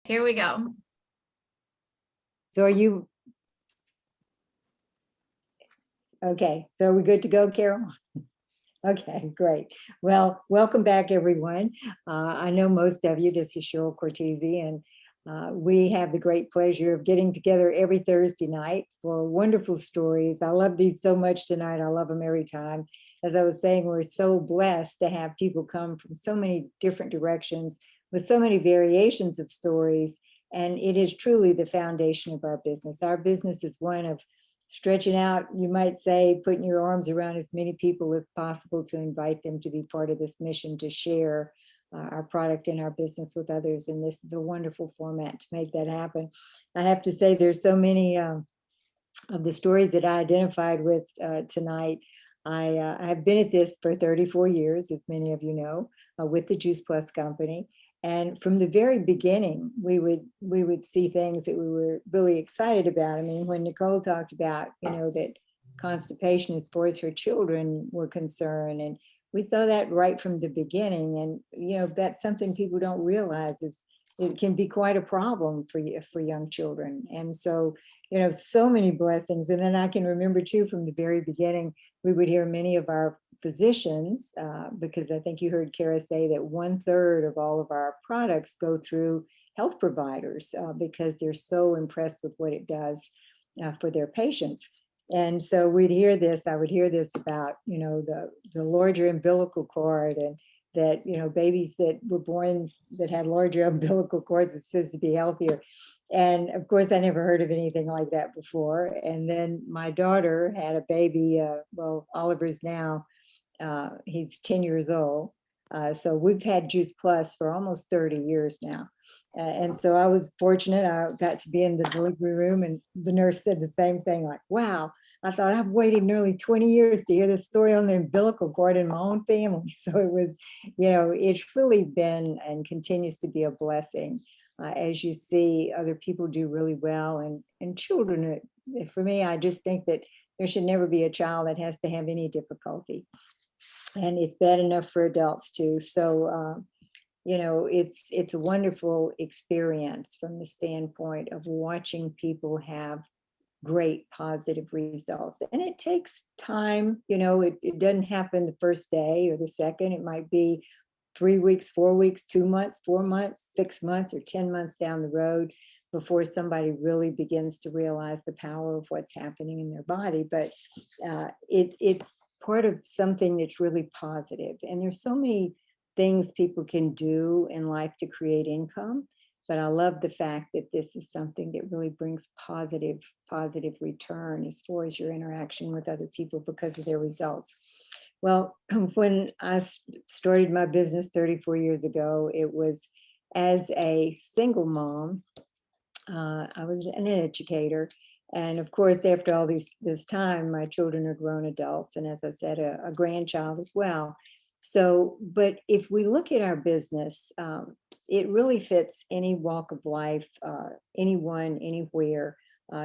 Here we go. So are you, okay, so are we good to go, Carol? Okay, great. Well, welcome back, everyone. I know most of you, this is Cheryl Cortese, and we have the great pleasure of getting together every Thursday night for wonderful stories. I love these so much tonight. I love them every time. As I was saying, we're so blessed to have people come from so many different directions with so many variations of stories. And it is truly the foundation of our business. Our business is one of stretching out, you might say, putting your arms around as many people as possible to invite them to be part of this mission to share our product and our business with others. And this is a wonderful format to make that happen. I have to say, there's so many of the stories that I identified with tonight. I have been at this for 34 years, as many of you know, with the Juice Plus company. And from the very beginning, we would see things that we were really excited about. I mean, when Nicole talked about, that constipation as far as her children were concerned, and we saw that right from the beginning. And that's something people don't realize is it can be quite a problem for young children. And so, so many blessings. And then I can remember too, from the very beginning, we would hear many of our physicians, because I think you heard Kara say that 1/3 of all of our products go through health providers because they're so impressed with what it does for their patients. And so I would hear this about, the larger umbilical cord, and that, babies that were born that had larger umbilical cords was supposed to be healthier. And of course, I never heard of anything like that before. And then my daughter had a baby, well, Oliver's now, he's 10 years old. So we've had Juice Plus for almost 30 years now. And so I was fortunate. I got to be in the delivery room, and the nurse said the same thing, like, wow, I thought I've waited nearly 20 years to hear this story on the umbilical cord in my own family. So it was, it's really been and continues to be a blessing. As you see other people do really well, and children, for me, I just think that there should never be a child that has to have any difficulty. And it's bad enough for adults too. So, it's a wonderful experience from the standpoint of watching people have great positive results. And it takes time, it doesn't happen the first day or the second. It might be 3 weeks, 4 weeks, 2 months, 4 months, 6 months, or 10 months down the road before somebody really begins to realize the power of what's happening in their body. But it's part of something that's really positive. And there's so many things people can do in life to create income. But I love the fact that this is something that really brings positive return as far as your interaction with other people because of their results. Well, when I started my business 34 years ago, it was as a single mom. I was an educator. And of course, after all this time, my children are grown adults. And as I said, a grandchild as well. So, but if we look at our business, it really fits any walk of life, anyone, anywhere.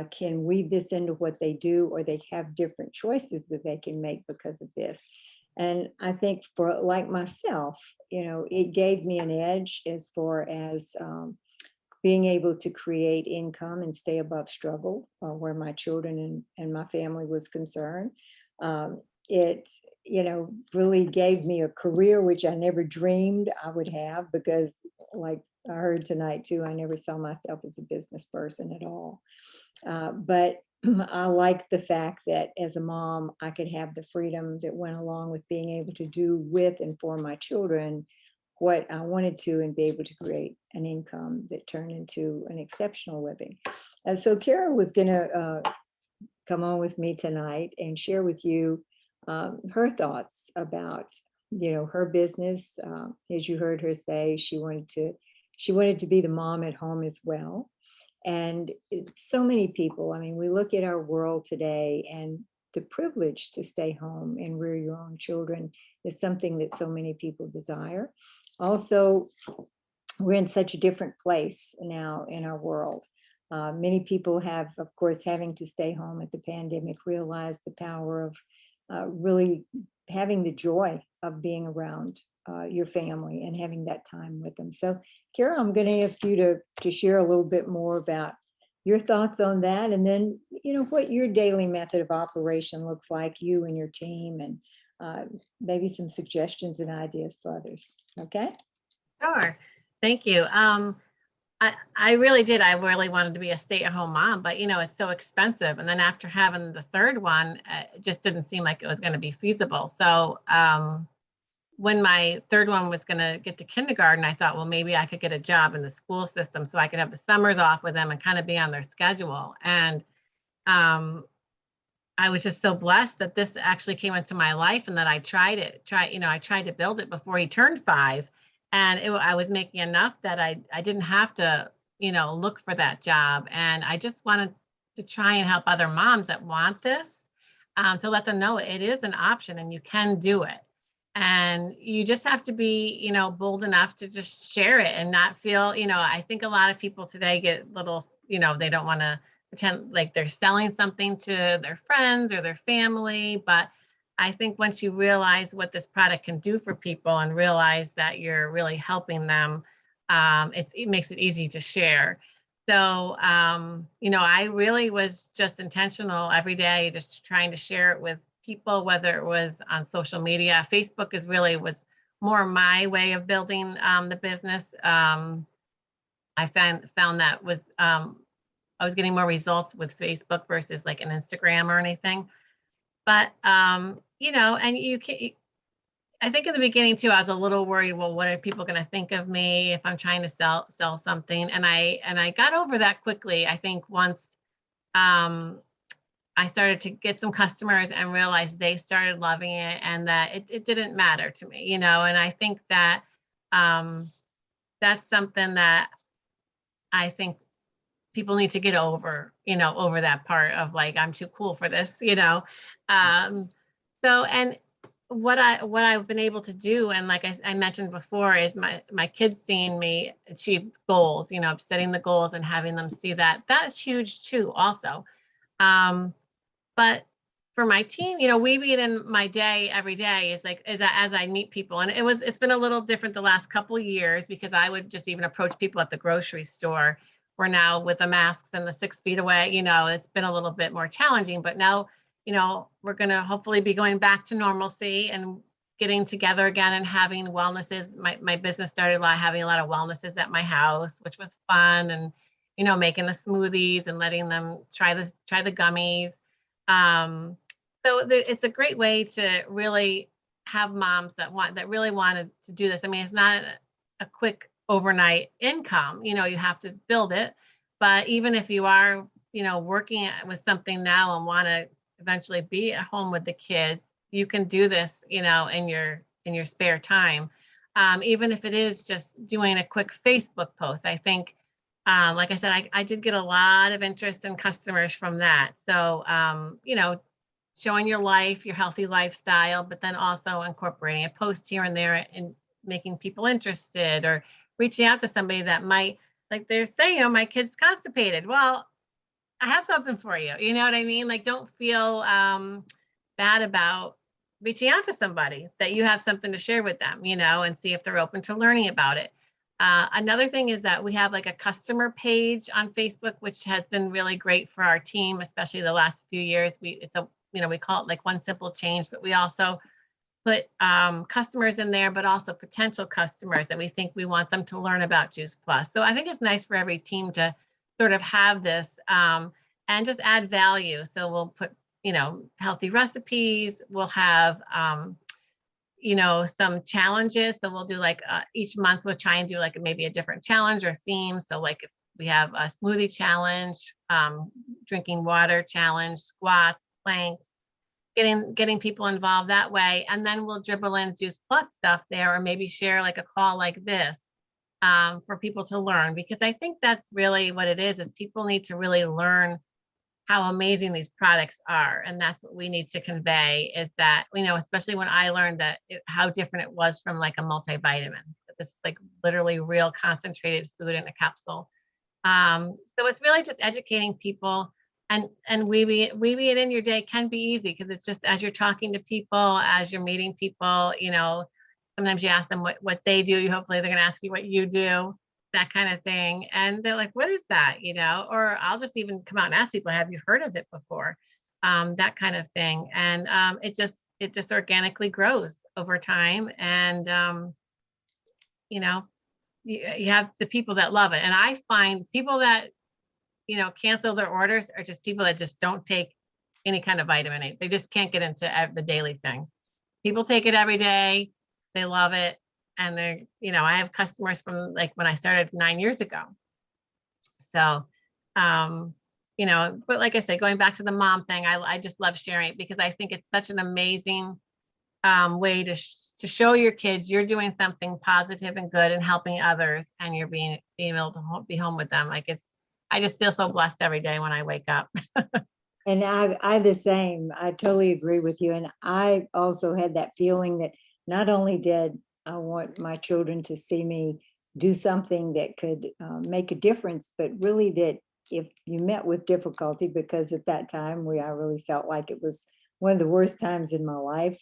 Can weave this into what they do, or they have different choices that they can make because of this. And I think for like myself, it gave me an edge as far as being able to create income and stay above struggle where my children and my family was concerned. It, really gave me a career which I never dreamed I would have, because like I heard tonight too, I never saw myself as a business person at all. But I like the fact that as a mom, I could have the freedom that went along with being able to do with and for my children what I wanted to, and be able to create an income that turned into an exceptional living. And so Kara was going to come on with me tonight and share with you her thoughts about, her business. As you heard her say, she wanted to be the mom at home as well. And so many people, I mean, we look at our world today, and the privilege to stay home and rear your own children is something that so many people desire. Also, we're in such a different place now in our world. Many people have, of course, having to stay home at the pandemic, realized the power of really having the joy of being around your family and having that time with them. So, Carol, I'm going to ask you to share a little bit more about your thoughts on that, and then what your daily method of operation looks like, you and your team, and maybe some suggestions and ideas for others. Okay. Sure. Thank you. I really did. I really wanted to be a stay-at-home mom, but it's so expensive. And then after having the third one, it just didn't seem like it was going to be feasible. So when my third one was going to get to kindergarten, I thought, well, maybe I could get a job in the school system so I could have the summers off with them and kind of be on their schedule. And I was just so blessed that this actually came into my life and that I tried to build it before he turned 5. And I was making enough that I didn't have to, look for that job. And I just wanted to try and help other moms that want this, to let them know it is an option and you can do it. And you just have to be, bold enough to just share it and not feel, I think a lot of people today get little, they don't want to pretend like they're selling something to their friends or their family. But I think once you realize what this product can do for people and realize that you're really helping them, it makes it easy to share. So, I really was just intentional every day, just trying to share it with people, whether it was on social media. Facebook was more my way of building the business. I found that I was getting more results with Facebook versus like an Instagram or anything. But and you can. I think in the beginning too, I was a little worried. Well, what are people going to think of me if I'm trying to sell something? And I got over that quickly. I think once I started to get some customers and realized they started loving it and that it didn't matter to me, And I think that that's something that I think people need to get over, over that part of like, I'm too cool for this, and what I've been able to do, and like I mentioned before, is my kids seeing me achieve goals, setting the goals and having them see that's huge too also. But for my team, weave it in my day every day is like as I meet people. And it's been a little different the last couple of years because I would just even approach people at the grocery store. We're now with the masks and the 6 feet away, it's been a little bit more challenging, but now, we're going to hopefully be going back to normalcy and getting together again and having wellnesses. My business started having a lot of wellnesses at my house, which was fun. And, making the smoothies and letting them try the gummies. It's a great way to really have moms that really wanted to do this. I mean, it's not a quick overnight income, you have to build it. But even if you are, working with something now and want to eventually be at home with the kids, you can do this, in your spare time. Even if it is just doing a quick Facebook post. I think, like I said, I did get a lot of interest in customers from that. So, showing your life, your healthy lifestyle, but then also incorporating a post here and there and making people interested, or reaching out to somebody that might, like they're saying, my kid's constipated. Well, I have something for you. You know what I mean? Like, don't feel bad about reaching out to somebody that you have something to share with them, and see if they're open to learning about it. Another thing is that we have like a customer page on Facebook, which has been really great for our team, especially the last few years. We call it like One Simple Change, but we also put customers in there, but also potential customers that we think we want them to learn about Juice Plus. So I think it's nice for every team to sort of have this and just add value. So we'll put, healthy recipes. We'll have, some challenges. So we'll do like each month we'll try and do like maybe a different challenge or theme. So like if we have a smoothie challenge, drinking water challenge, squats, planks, getting people involved that way. And then we'll dribble in Juice Plus stuff there, or maybe share like a call like this for people to learn, because I think that's really what it is people need to really learn how amazing these products are. And that's what we need to convey, is that, especially when I learned that how different it was from like a multivitamin. This is like literally real concentrated food in a capsule. So it's really just educating people, and weaving it in your day can be easy, because it's just as you're talking to people, as you're meeting people, sometimes you ask them what they do, you hopefully they're gonna ask you what you do, that kind of thing. And they're like, what is that? Or I'll just even come out and ask people, have you heard of it before? That kind of thing. And it just organically grows over time. And you know, you have the people that love it. And I find people that, cancel their orders are just people that just don't take any kind of vitamin A. They just can't get into the daily thing. People take it every day. They love it. And I have customers from like when I started 9 years ago. So, but like I said, going back to the mom thing, I just love sharing it because I think it's such an amazing way to show your kids you're doing something positive and good and helping others, and you're being able to be home with them. I just feel so blessed every day when I wake up. And I the same. I totally agree with you. And I also had that feeling that not only did I want my children to see me do something that could make a difference, but really that if you met with difficulty, because at that time I really felt like it was one of the worst times in my life.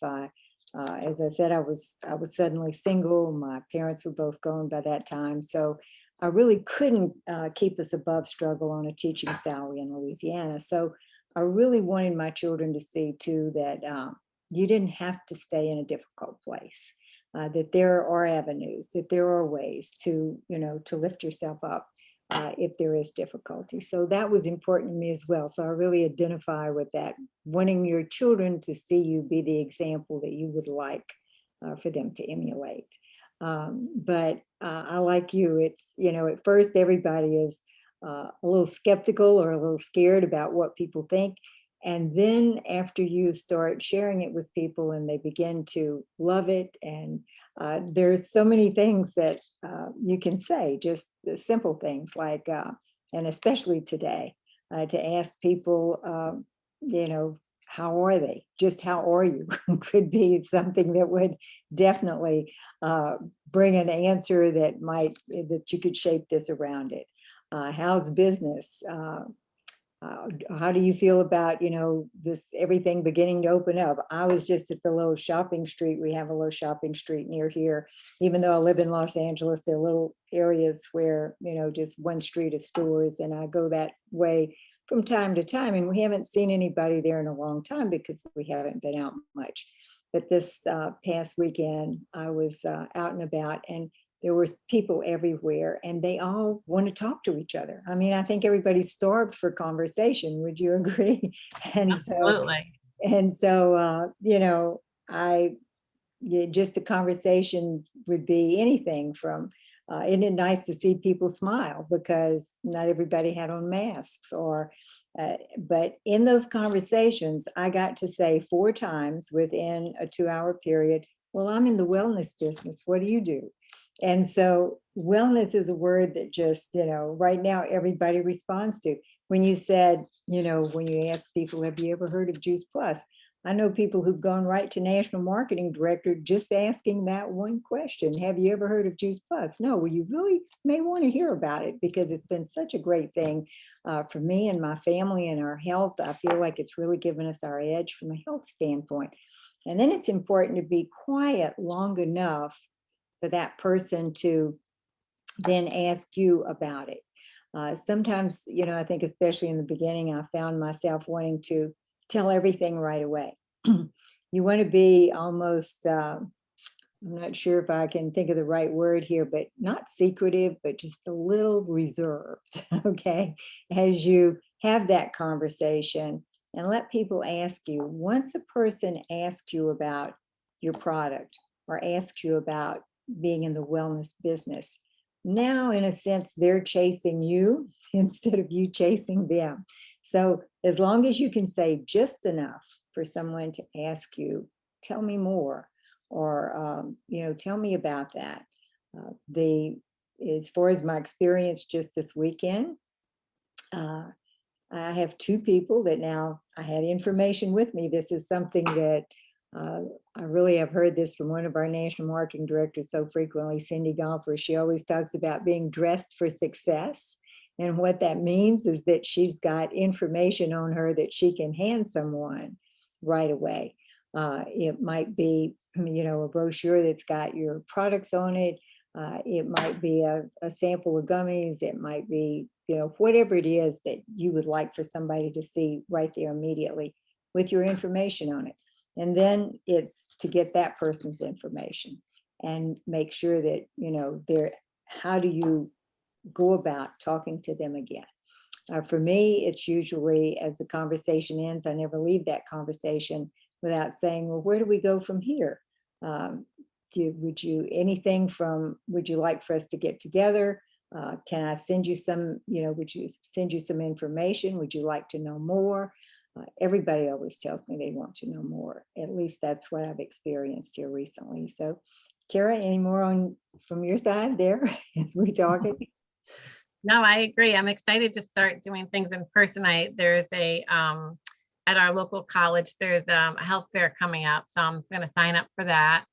As I said, I was suddenly single. My parents were both gone by that time, so I really couldn't keep us above struggle on a teaching salary in Louisiana. So I really wanted my children to see too that you didn't have to stay in a difficult place, that there are avenues, that there are ways to lift yourself up if there is difficulty. So that was important to me as well. So I really identify with that, wanting your children to see you be the example that you would like for them to emulate. But I like you. It's, at first everybody is a little skeptical or a little scared about what people think. And then after you start sharing it with people and they begin to love it, and there's so many things that you can say, just the simple things like, and especially today, to ask people, how are they? Just how are you? Could be something that would definitely bring an answer that you could shape this around it. How's business? How do you feel about, this everything beginning to open up? I was just at the little shopping street. We have a little shopping street near here. Even though I live in Los Angeles, there are little areas where, just one street of stores, and I go that way from time to time. And we haven't seen anybody there in a long time because we haven't been out much. But this past weekend, I was out and about, and there was people everywhere, and they all want to talk to each other. I mean, I think everybody's starved for conversation. Would you agree? And Absolutely. just the conversation would be anything from, isn't it nice to see people smile because not everybody had on masks, but in those conversations, I got to say 4 times within a 2-hour period, well, I'm in the wellness business. What do you do? And so wellness is a word that just, right now everybody responds to. When you said, when you ask people, have you ever heard of Juice Plus? I know people who've gone right to national marketing director just asking that one question. Have you ever heard of Juice Plus? No, well, you really may want to hear about it because it's been such a great thing for me and my family and our health. I feel like it's really given us our edge from a health standpoint. And then it's important to be quiet long enough for that person to then ask you about it. Sometimes, I think especially in the beginning, I found myself wanting to tell everything right away. You want to be almost, I'm not sure if I can think of the right word here, but not secretive, but just a little reserved, okay? As you have that conversation and let people ask you, once a person asks you about your product or asks you about being in the wellness business, now in a sense they're chasing you instead of you chasing them. So as long as you can say just enough for someone to ask you, tell me more, or tell me about that. As far as my experience just this weekend, I have 2 people that now I had information with me. This is something that I really have heard this from one of our national marketing directors so frequently, Cindy Golfer. She always talks about being dressed for success. And what that means is that she's got information on her that she can hand someone right away. It might be a brochure that's got your products on it. It might be a sample of gummies. It might be, whatever it is that you would like for somebody to see right there immediately with your information on it. And then it's to get that person's information and make sure that, how do you go about talking to them again? For me, it's usually as the conversation ends, I never leave that conversation without saying, well, where do we go from here? Would you like for us to get together? Can I send you some, would you send you some information? Would you like to know more? Everybody always tells me they want to know more. At least that's what I've experienced here recently. So, Kara, any more from your side there as we talking? No, I agree. I'm excited to start doing things in person. There's at our local college, there's a health fair coming up. So I'm going to sign up for that.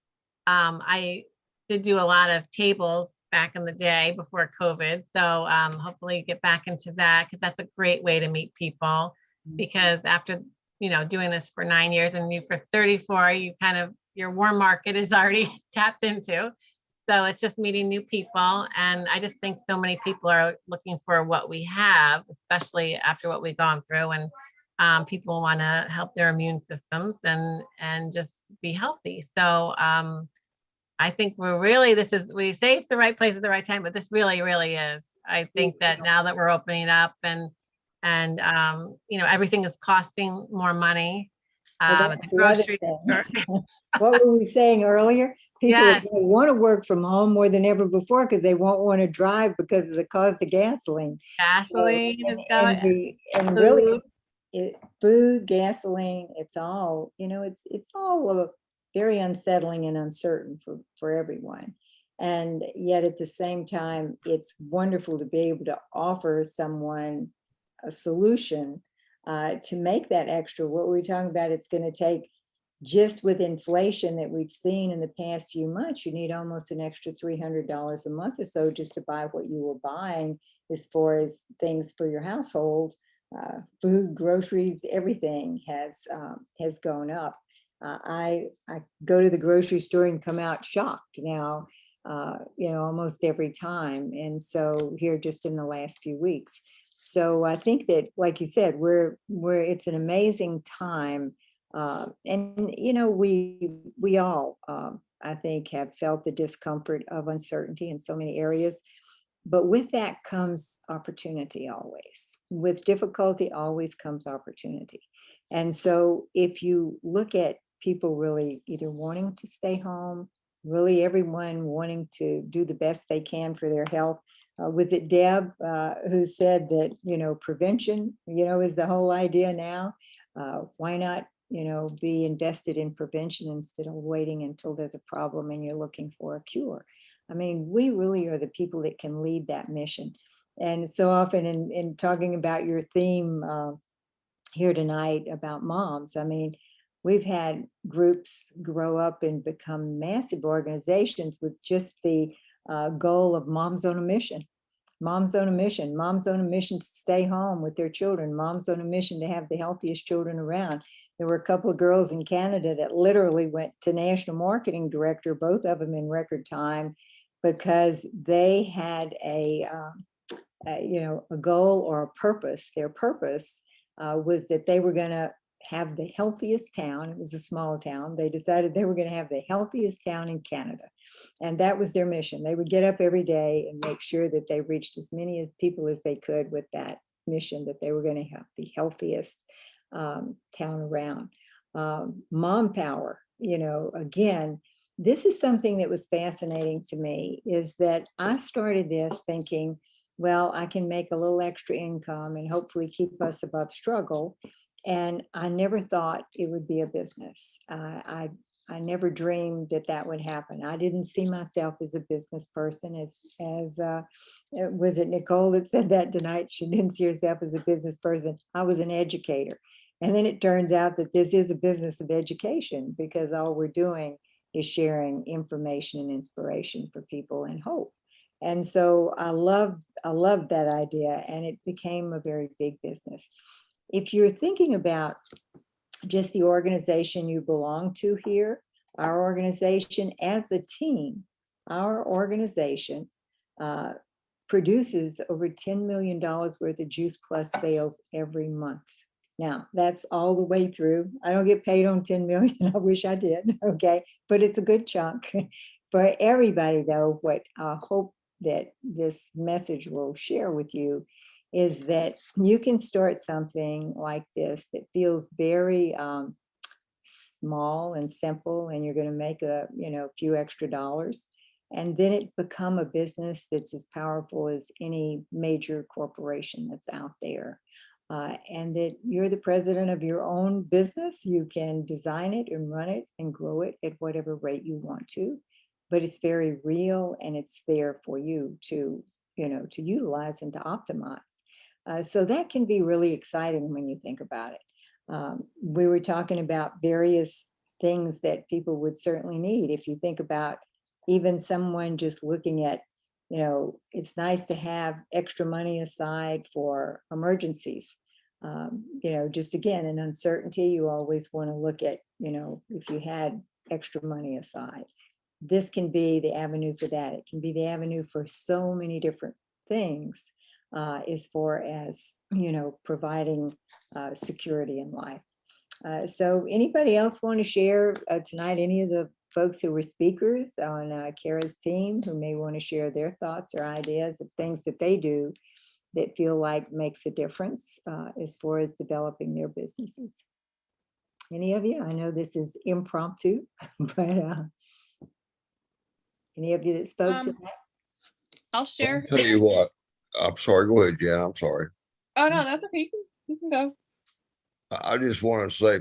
I did do a lot of tables back in the day before COVID. So hopefully get back into that, because that's a great way to meet people. Because after, doing this for 9 years and you for 34, your warm market is already tapped into. So it's just meeting new people. And I just think so many people are looking for what we have, especially after what we've gone through. And people want to help their immune systems and just be healthy. So I think we say it's the right place at the right time, but this really, really is. I think that now that we're opening up and everything is costing more money Well, at the grocery store. What were we saying earlier? People Yes. want to work from home more than ever before because they won't want to drive because of the cost of gasoline. Gasoline So, is going. and really, food, gasoline, it's all, it's all very unsettling and uncertain for everyone. And yet at the same time, it's wonderful to be able to offer someone a solution to make that extra. What we're talking about, it's going to take, just with inflation that we've seen in the past few months, you need almost an extra $300 a month or so just to buy what you were buying as far as things for your household. Food, groceries, everything has gone up. I go to the grocery store and come out shocked now, almost every time. And so here just in the last few weeks. So I think that, like you said, it's an amazing time. And we all, I think, have felt the discomfort of uncertainty in so many areas. But with that comes opportunity always. With difficulty always comes opportunity. And so if you look at people really either wanting to stay home, really everyone wanting to do the best they can for their health. Was it Deb who said that, prevention, is the whole idea now? Why not, be invested in prevention instead of waiting until there's a problem and you're looking for a cure? I mean, we really are the people that can lead that mission. And so often in talking about your theme here tonight about moms, I mean, we've had groups grow up and become massive organizations with just the goal of moms on a mission. Moms on a mission, moms on a mission to stay home with their children, moms on a mission to have the healthiest children around. There were a couple of girls in Canada that literally went to national marketing director, both of them in record time, because they had a goal or a purpose. Their purpose was that they were going to have the healthiest town. It was a small town. They decided they were going to have the healthiest town in Canada. And that was their mission. They would get up every day and make sure that they reached as many people as they could with that mission, that they were going to have the healthiest town around. Mom power, again, this is something that was fascinating to me, is that I started this thinking, well, I can make a little extra income and hopefully keep us above struggle. And I never thought it would be a business. I never dreamed that would happen. I didn't see myself as a business person. As was it Nicole that said that tonight? She didn't see herself as a business person. I was an educator. And then it turns out that this is a business of education, because all we're doing is sharing information and inspiration for people and hope. And so I loved that idea, and it became a very big business. If you're thinking about just the organization you belong to here, our organization as a team, our organization produces over $10 million worth of Juice Plus sales every month. Now, that's all the way through. I don't get paid on 10 million. I wish I did, okay? But it's a good chunk. For everybody, though, what I hope that this message will share with you is that you can start something like this that feels very small and simple, and you're going to make a few extra dollars, and then it become a business that's as powerful as any major corporation that's out there. And that you're the president of your own business. You can design it and run it and grow it at whatever rate you want to, but it's very real and it's there for you to utilize and to optimize. So that can be really exciting when you think about it. We were talking about various things that people would certainly need. If you think about even someone just looking at, it's nice to have extra money aside for emergencies. Just again, in uncertainty, you always want to look at, if you had extra money aside. This can be the avenue for that. It can be the avenue for so many different things as far as, providing security in life. So anybody else want to share tonight, any of the folks who were speakers on Kara's team who may want to share their thoughts or ideas of things that they do that feel like makes a difference as far as developing their businesses? Any of you? I know this is impromptu, but any of you that spoke to that? I'll share. Tell you what, I'm sorry. Go ahead, Jen. I'm sorry. Oh no, that's okay. You can go. I just want to say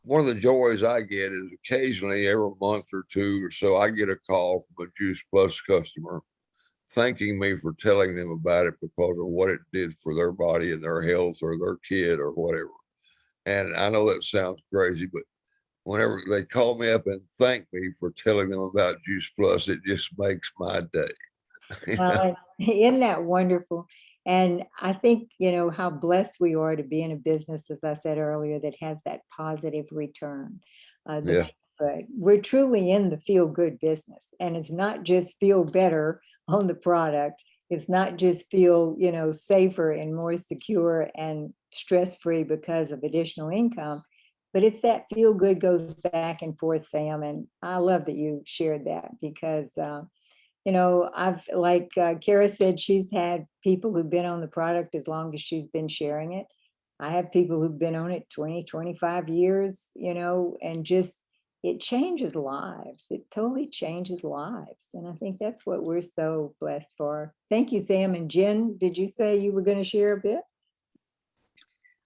one of the joys I get is occasionally every month or two or so, I get a call from a Juice Plus customer thanking me for telling them about it because of what it did for their body and their health or their kid or whatever. And I know that sounds crazy, but whenever they call me up and thank me for telling them about Juice Plus, it just makes my day. Isn't that wonderful? And I think, how blessed we are to be in a business, as I said earlier, that has that positive return. Yeah. We're truly in the feel good business. And it's not just feel better on the product. It's not just feel, safer and more secure and stress-free because of additional income, but it's that feel good goes back and forth, Sam. And I love that you shared that because, I've, like Kara said, she's had people who've been on the product as long as she's been sharing it. I have people who've been on it 20, 25 years, and just, it changes lives. It totally changes lives. And I think that's what we're so blessed for. Thank you, Sam. And Jen, did you say you were going to share a bit?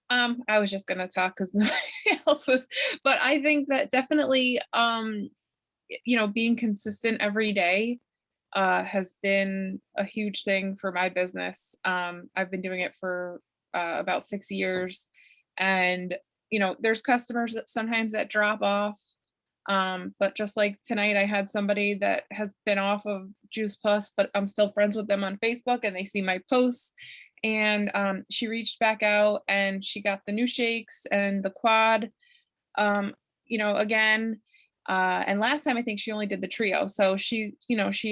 I was just gonna talk because nobody else was, but I think that definitely, being consistent every day has been a huge thing for my business. I've been doing it for about 6 years, and there's customers that sometimes that drop off. But just like tonight, I had somebody that has been off of Juice Plus, but I'm still friends with them on Facebook and they see my posts. And she reached back out and she got the new shakes and the quad, again. And last time I think she only did the trio. So she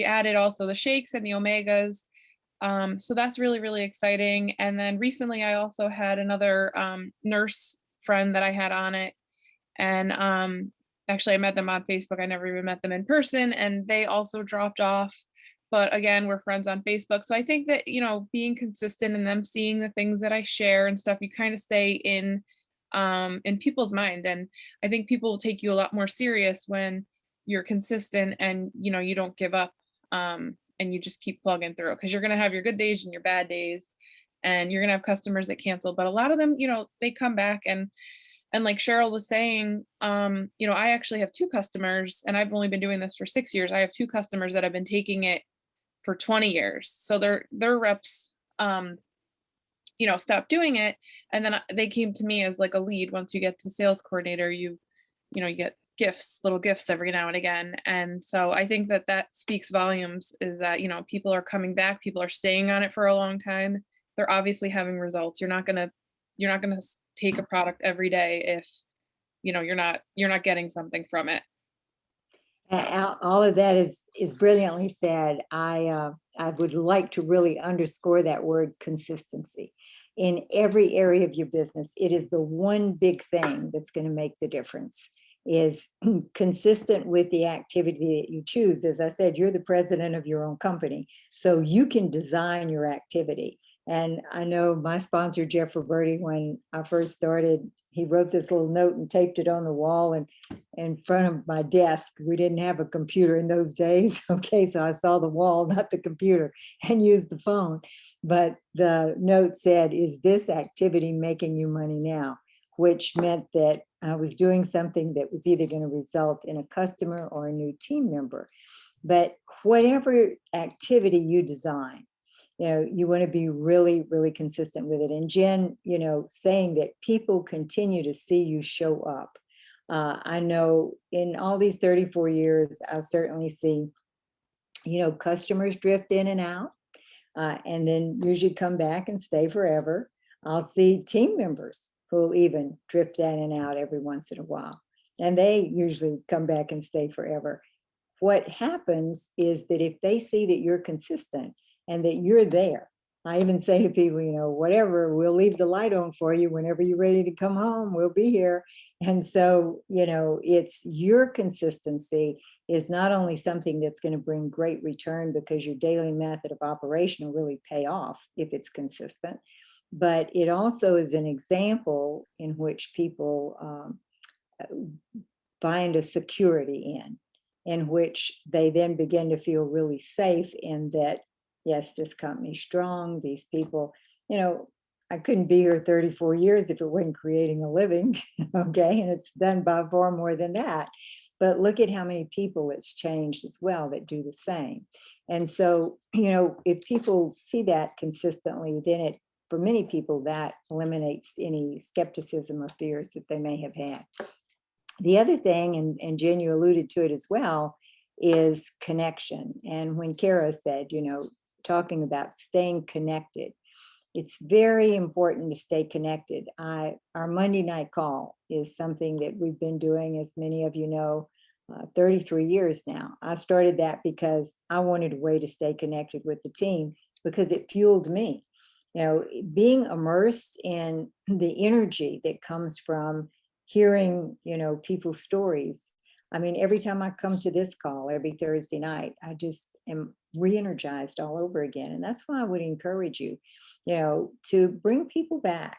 added also the shakes and the omegas. So that's really, really exciting. And then recently I also had another nurse friend that I had on it. And actually I met them on Facebook. I never even met them in person, and they also dropped off. But again, we're friends on Facebook. So I think that, being consistent and them seeing the things that I share and stuff, you kind of stay in people's mind. And I think people will take you a lot more serious when you're consistent and, you don't give up and you just keep plugging through, because you're going to have your good days and your bad days, and you're going to have customers that cancel. But a lot of them, they come back. And like Cheryl was saying, I actually have 2 customers, and I've only been doing this for 6 years. I have 2 customers that have been taking it for 20 years. So their reps, stopped doing it. And then they came to me as like a lead. Once you get to sales coordinator, you get little gifts every now and again. And so I think that speaks volumes, is that, people are coming back, people are staying on it for a long time. They're obviously having results. You're not going to take a product every day if, you're not getting something from it. All of that is brilliantly said. I would like to really underscore that word consistency. In every area of your business, it is the one big thing that's going to make the difference, is consistent with the activity that you choose. As I said, you're the president of your own company, so you can design your activity. And I know my sponsor, Jeff Roberti, when I first started, he wrote this little note and taped it on the wall and in front of my desk. We didn't have a computer in those days. Okay, so I saw the wall, not the computer, and used the phone. But the note said, "Is this activity making you money now?" Which meant that I was doing something that was either going to result in a customer or a new team member. But whatever activity you design, you want to be really, really consistent with it. And Jen, saying that people continue to see you show up. I know in all these 34 years, I certainly see, customers drift in and out, and then usually come back and stay forever. I'll see team members who even drift in and out every once in a while, and they usually come back and stay forever. What happens is that if they see that you're consistent and that you're there, I even say to people, whatever, we'll leave the light on for you whenever you're ready to come home, we'll be here. And so, it's your consistency is not only something that's going to bring great return because your daily method of operation will really pay off if it's consistent, but it also is an example in which people find a security in which they then begin to feel really safe in that, yes, this company's strong, these people, I couldn't be here 34 years if it wasn't creating a living, okay? And it's done by far more than that. But look at how many people it's changed as well that do the same. And so, if people see that consistently, then for many people, that eliminates any skepticism or fears that they may have had. The other thing, and Jen, you alluded to it as well, is connection. And when Kara said, talking about staying connected, it's very important to stay connected. Our Monday night call is something that we've been doing, as many of you know, 33 years now. I started that because I wanted a way to stay connected with the team because it fueled me. Being immersed in the energy that comes from hearing, people's stories. I mean, every time I come to this call every Thursday night, I just am re-energized all over again. And that's why I would encourage you, to bring people back,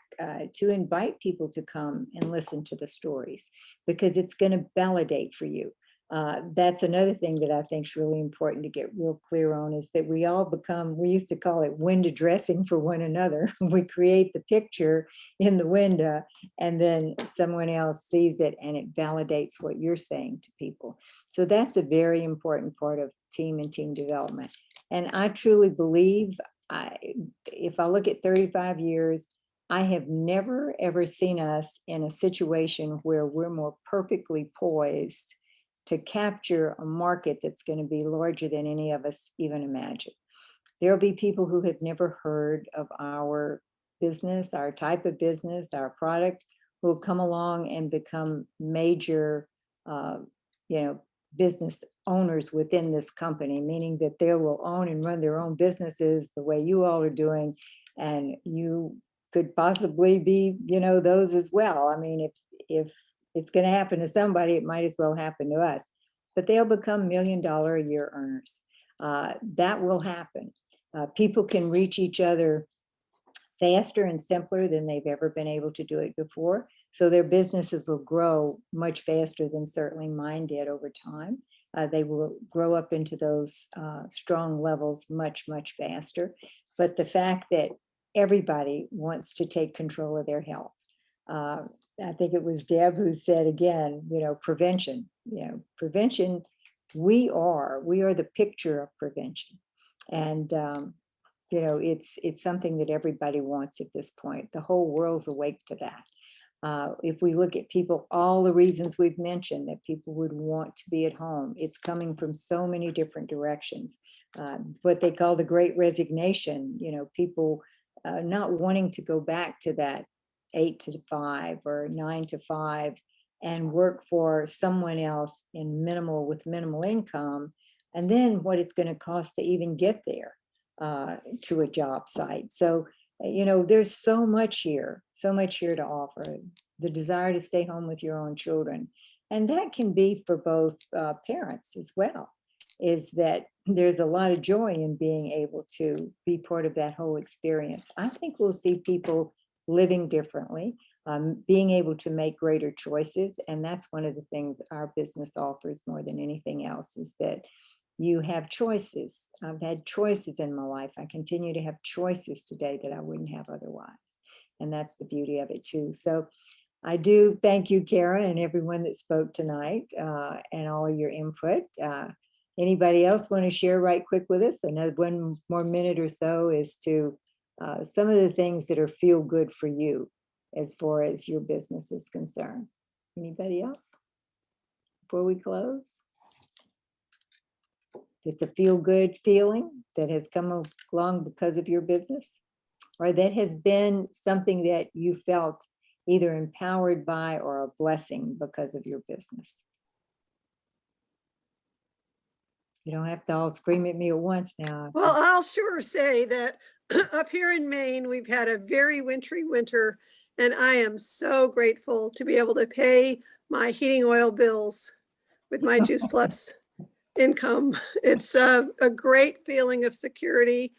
to invite people to come and listen to the stories, because it's going to validate for you. That's another thing that I think is really important to get real clear on, is that we all we used to call it window dressing for one another. We create the picture in the window and then someone else sees it and it validates what you're saying to people. So that's a very important part of team and team development. And I truly believe, if I look at 35 years, I have never, ever seen us in a situation where we're more perfectly poised to capture a market that's going to be larger than any of us even imagine. There'll be people who have never heard of our business, our type of business, our product, who will come along and become major, business owners within this company, meaning that they will own and run their own businesses the way you all are doing. And you could possibly be, those as well. I mean, if it's going to happen to somebody, it might as well happen to us. But they'll become $1 million a year earners. That will happen. People can reach each other faster and simpler than they've ever been able to do it before. So their businesses will grow much faster than certainly mine did over time. They will grow up into those strong levels much, much faster. But the fact that everybody wants to take control of their health. I think it was Deb who said again, prevention, prevention, we are the picture of prevention. And, it's something that everybody wants at this point. The whole world's awake to that. If we look at people, all the reasons we've mentioned that people would want to be at home, it's coming from so many different directions. What they call the great resignation, people not wanting to go back to that 8 to 5 or 9 to 5 and work for someone else with minimal income, and then what it's going to cost to even get there to a job site. So, there's so much here to offer. The desire to stay home with your own children. And that can be for both parents as well, is that there's a lot of joy in being able to be part of that whole experience. I think we'll see people living differently, being able to make greater choices. And that's one of the things our business offers more than anything else, is that you have choices. I've had choices in my life. I continue to have choices today that I wouldn't have otherwise. And that's the beauty of it too. So I do thank you, Kara, and everyone that spoke tonight, and all your input. Anybody else want to share right quick with us? Another one more minute or so is to some of the things that are feel good for you as far as your business is concerned. Anybody else before we close? It's a feel good feeling that has come along because of your business, or that has been something that you felt either empowered by or a blessing because of your business. You don't have to all scream at me at once now. Well, I'll sure say that up here in Maine, we've had a very wintry winter, and I am so grateful to be able to pay my heating oil bills with my Juice Plus income. It's a great feeling of security.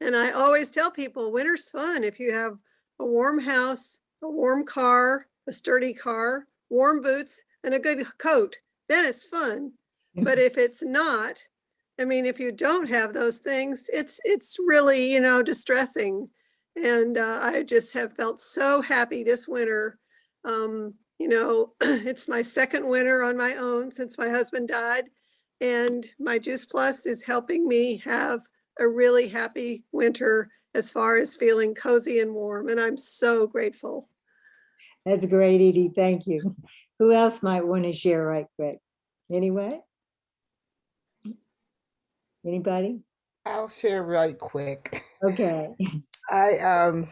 And I always tell people winter's fun if you have a warm house, a warm car, a sturdy car, warm boots, and a good coat. Then it's fun. But if it's not, I mean, if you don't have those things, it's really, distressing. And I just have felt so happy this winter. It's my second winter on my own since my husband died. And my Juice Plus is helping me have a really happy winter as far as feeling cozy and warm. And I'm so grateful. That's great, Edie. Thank you. Who else might want to share right quick? Anyway? Anybody? I'll share right quick. Okay. I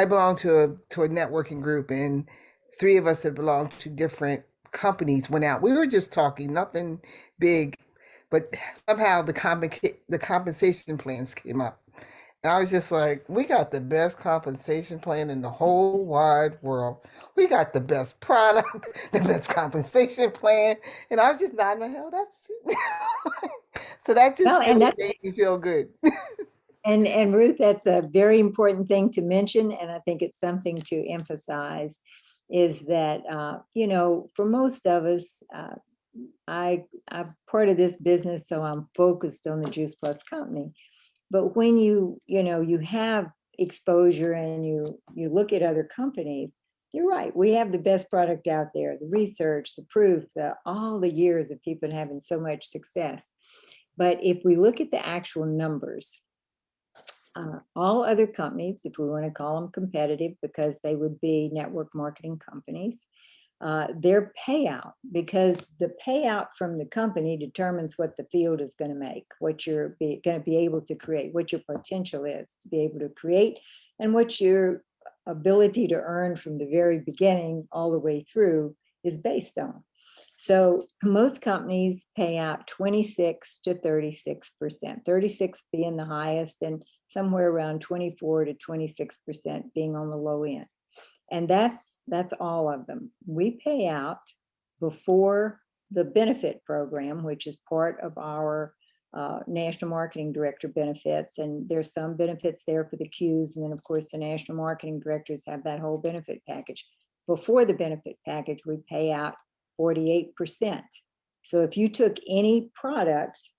belong to a networking group, and three of us that belong to different companies went out. We were just talking, nothing big, but somehow the compensation plans came up. And I was just like, we got the best compensation plan in the whole wide world. We got the best product, the best compensation plan. And I was just nodding my head, "Oh, that's so that just really made me feel good." And Ruth, that's a very important thing to mention. And I think it's something to emphasize, is that, for most of us, I'm part of this business, so I'm focused on the Juice Plus company. But when you have exposure and you look at other companies, you're right. We have the best product out there, the research, the proof, all the years of people having so much success. But if we look at the actual numbers, all other companies, if we want to call them competitive, because they would be network marketing companies, their payout, because the payout from the company determines what the field is going to make, what you're going to be able to create, what your potential is to be able to create, and what your ability to earn from the very beginning all the way through is based on. So most companies pay out 26 to 36%, 36 being the highest, and somewhere around 24 to 26% being on the low end. And that's all of them. We pay out before the benefit program, which is part of our National Marketing Director benefits. And there's some benefits there for the Qs. And then, of course, the National Marketing Directors have that whole benefit package. Before the benefit package, we pay out 48%. So if you took any product,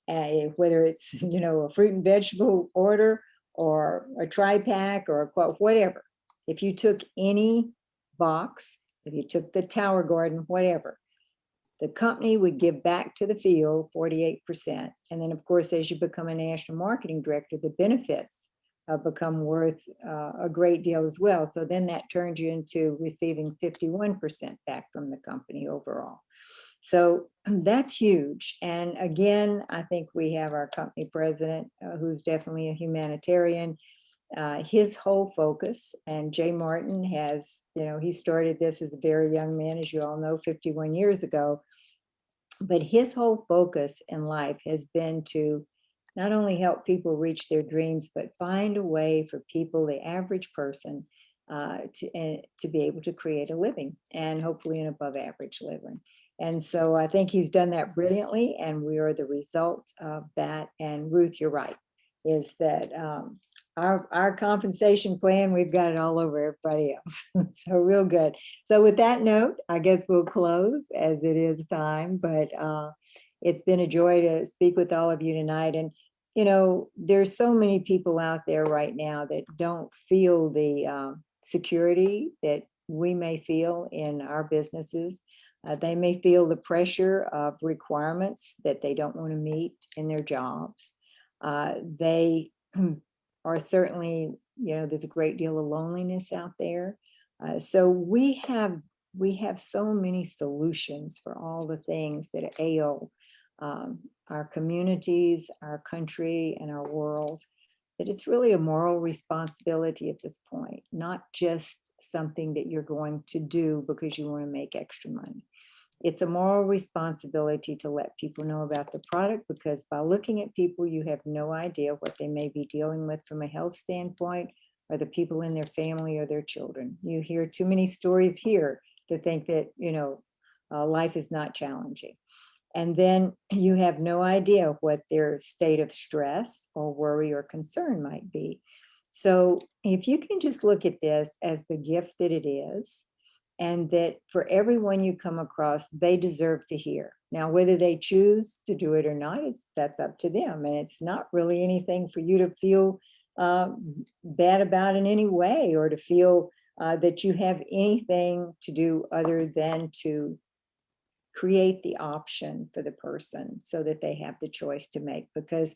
whether it's, a fruit and vegetable order or a tri-pack or whatever, if you took any box, if you took the Tower Garden, whatever, the company would give back to the field 48%. And then, of course, as you become a National Marketing Director, the benefits become worth a great deal as well. So then that turns you into receiving 51% back from the company overall. So that's huge. And again, I think we have our company president, who's definitely a humanitarian. his whole focus, and Jay Martin has, he started this as a very young man, as you all know, 51 years ago. But his whole focus in life has been to not only help people reach their dreams, but find a way for people, the average person, to be able to create a living, and hopefully an above average living. And so I think he's done that brilliantly, and we are the result of that. And Ruth, you're right, is that our compensation plan, we've got it all over everybody else. So real good. So with that note, I guess we'll close as it is time, but it's been a joy to speak with all of you tonight. And there's so many people out there right now that don't feel the security that we may feel in our businesses. They may feel the pressure of requirements that they don't want to meet in their jobs. They are certainly, there's a great deal of loneliness out there. So we have so many solutions for all the things that ail our communities, our country, and our world, that it's really a moral responsibility at this point, not just something that you're going to do because you want to make extra money. It's a moral responsibility to let people know about the product, because by looking at people, you have no idea what they may be dealing with from a health standpoint, or the people in their family or their children. You hear too many stories here to think that, life is not challenging. And then you have no idea what their state of stress or worry or concern might be. So if you can just look at this as the gift that it is, and that for everyone you come across, they deserve to hear. Now, whether they choose to do it or not, that's up to them. And it's not really anything for you to feel bad about in any way, or to feel that you have anything to do other than to create the option for the person so that they have the choice to make. Because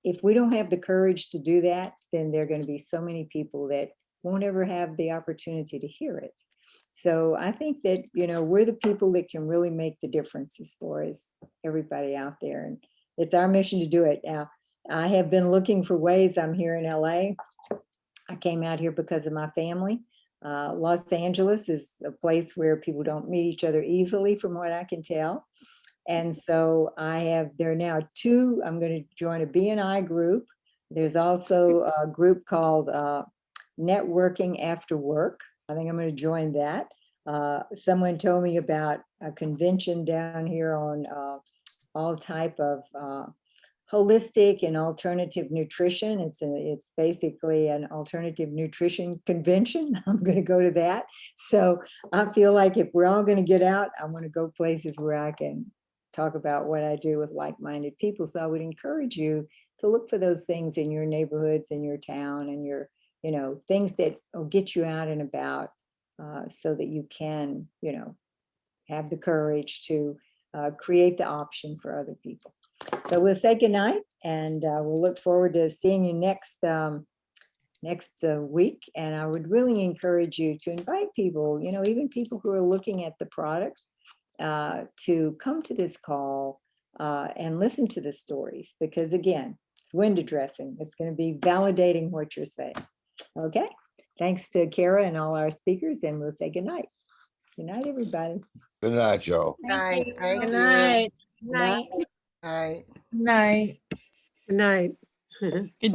if we don't have the courage to do that, then there are going to be so many people that won't ever have the opportunity to hear it. So I think that, we're the people that can really make the difference as far as everybody out there. And it's our mission to do it. Now, I have been looking for ways. I'm here in LA. I came out here because of my family. Los Angeles is a place where people don't meet each other easily, from what I can tell. And so there are now two, I'm going to join a BNI group. There's also a group called Networking After Work. I think I'm going to join that. Someone told me about a convention down here on all type of holistic and alternative nutrition. It's basically an alternative nutrition convention. I'm going to go to that. So I feel like if we're all going to get out, I want to go places where I can talk about what I do with like-minded people. So I would encourage you to look for those things in your neighborhoods, in your town, and your, things that will get you out and about, so that you can, have the courage to create the option for other people. So we'll say goodnight, and we'll look forward to seeing you next week. And I would really encourage you to invite people, even people who are looking at the product, to come to this call and listen to the stories, because again, it's window dressing. It's going to be validating what you're saying. Okay. Thanks to Kara and all our speakers, and we'll say good night. Good night, everybody. Good night, y'all. Night. Thank Good you. night. Good night. Night. Night. Good night.